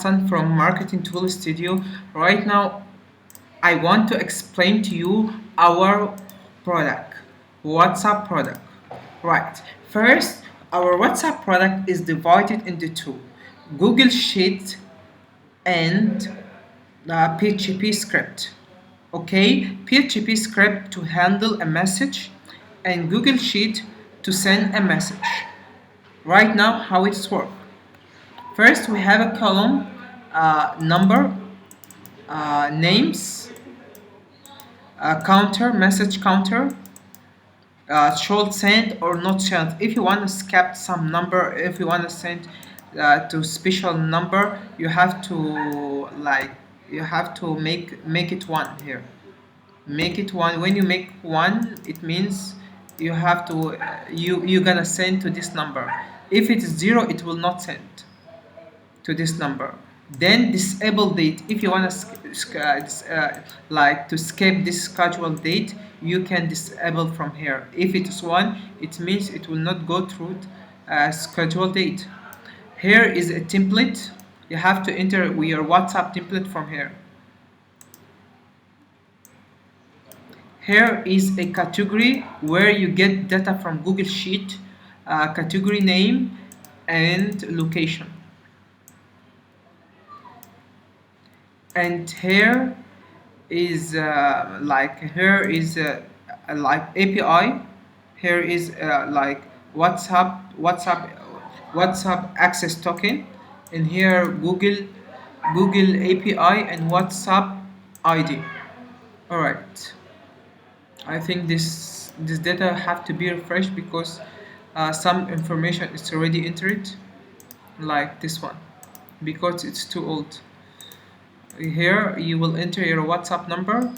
Hassan from Marketing Tool Studio. Right now, I want to explain to you our product, WhatsApp product. Right. First, our WhatsApp product is divided into two: Google Sheet and PHP script. Okay, PHP script to handle a message, and Google Sheet to send a message. Right now, how it's work? First, we have a column, number, names, counter, message counter, should send or not send. If you want to skip some number, if you want to send to special number, you have to make it one here. Make it one. When you make one, it means you have to you're gonna send to this number. If it is zero, it will not send to this number. Then disable date. If you want to skip this schedule date, you can disable from here. If it is one, it means it will not go through schedule date. Here is a template. You have to enter your WhatsApp template from here. Here is a category where you get data from Google Sheet, category name and location. And here is like API. Here is WhatsApp access token, and here Google API and WhatsApp ID. All right. I think this data have to be refreshed because some information is already entered, like this one, because it's too old. Here you will enter your WhatsApp number,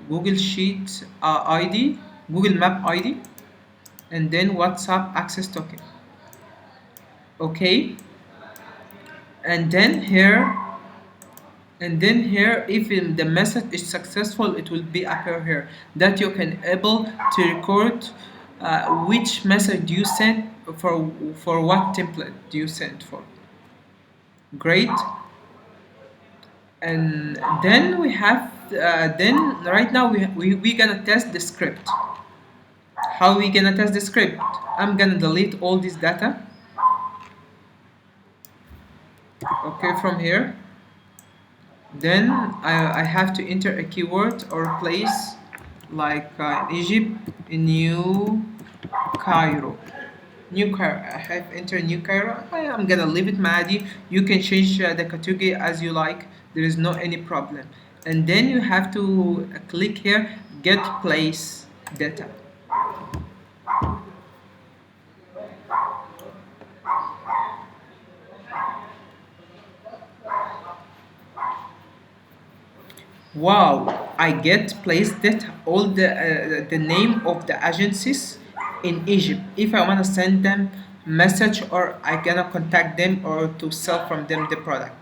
Google Sheet ID, Google Map ID, and then WhatsApp access token. Okay, and then here if the message is successful, it will be appear here that you can able to record which message you sent for what template do you send for. Great. And then we have then right now we gonna test the script. How we gonna test the script? I'm gonna delete all this data. Okay, from here then I have to enter a keyword or place like Egypt, New Cairo. New Cairo. I have entered New Cairo. I'm gonna leave it Madi. You can change the category as you like. There is no any problem. And then you have to click here, get place data. Wow, I get placed data, all the name of the agencies in Egypt. If I want to send them message or I gonna contact them or to sell from them the product,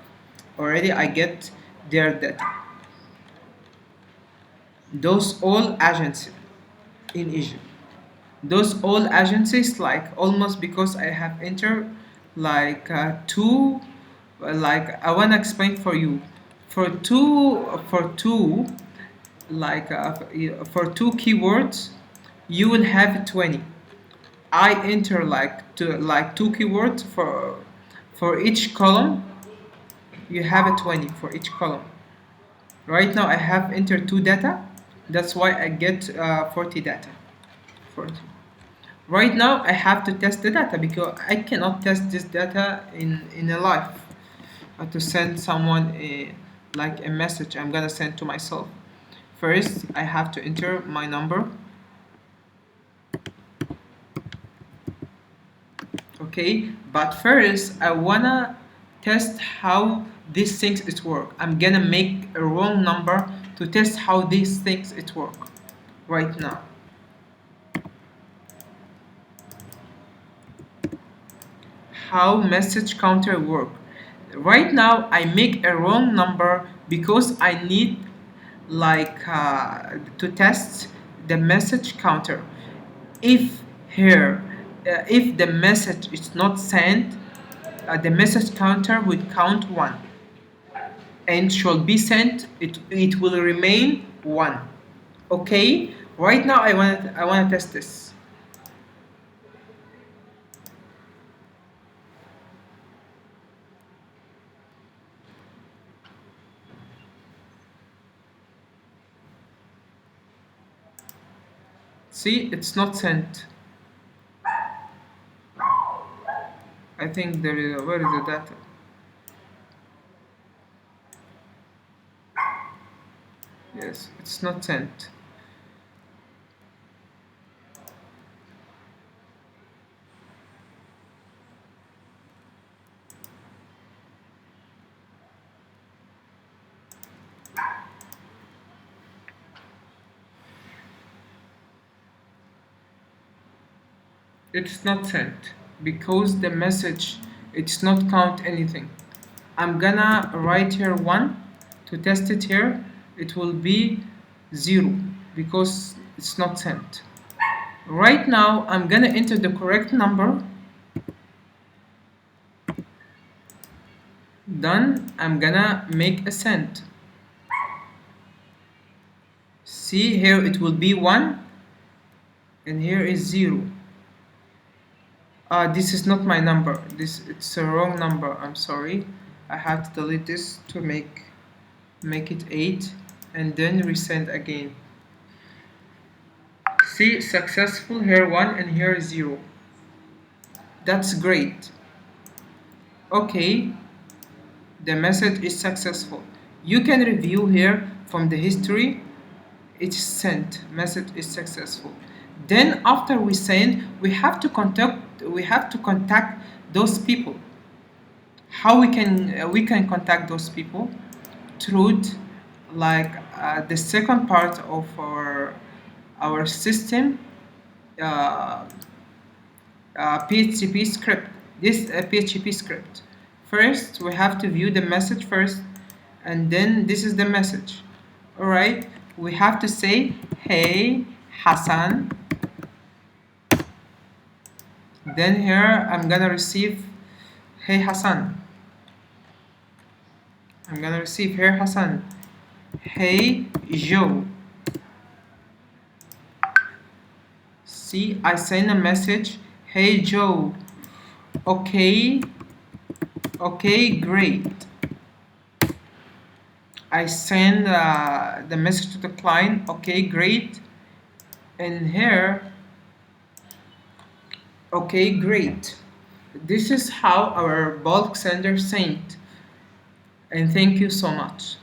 already I get their data. Those all agencies in Egypt. Those all agencies like almost because I have entered like two like I wanna explain for you for two for two keywords you will have 20. I enter two keywords for each column. You have a 20 for each column. Right now I have entered two data, that's why I get 40 data. 40. Right now I have to test the data because I cannot test this data in a live to send someone like a message I'm gonna send to myself. First I have to enter my number. Okay, but first I wanna test how these things it work. I'm gonna make a wrong number to test how these things it work right now. How message counter work. Right now I make a wrong number because I need to test the message counter. If here if the message is not sent, the message counter would count 1. and should be sent, it will remain 1. Okay, right now I want to test this. See, it's not sent. I think there is where is the data? Yes, it's not sent. It's not sent because the message it's not count anything. I'm gonna write here 1 to test it here. It will be 0 because it's not sent. Right now I'm gonna enter the correct number. Done. I'm gonna make a send. See here it will be 1 and here is 0. This is not my number. It's a wrong number. I'm sorry. I have to delete this to make it 8 and then resend again. See, successful here 1 and here 0. That's great. Okay, the message is successful. You can review here from the history. It's sent. Message is successful. Then after we send, we have to contact those people. How we can contact those people? Through like the second part of our system, uh, PHP script. This PHP script. First, we have to view the message first, and then this is the message. All right. We have to say, "Hey, Hassan." Then here I'm gonna receive, "Hey, Hassan." I'm gonna receive here, Hassan. "Hey, Joe." See, I send a message. "Hey, Joe." Okay, okay, great. I send the message to the client. Okay, great. And here, okay, great. This is how our bulk sender sent. And thank you so much.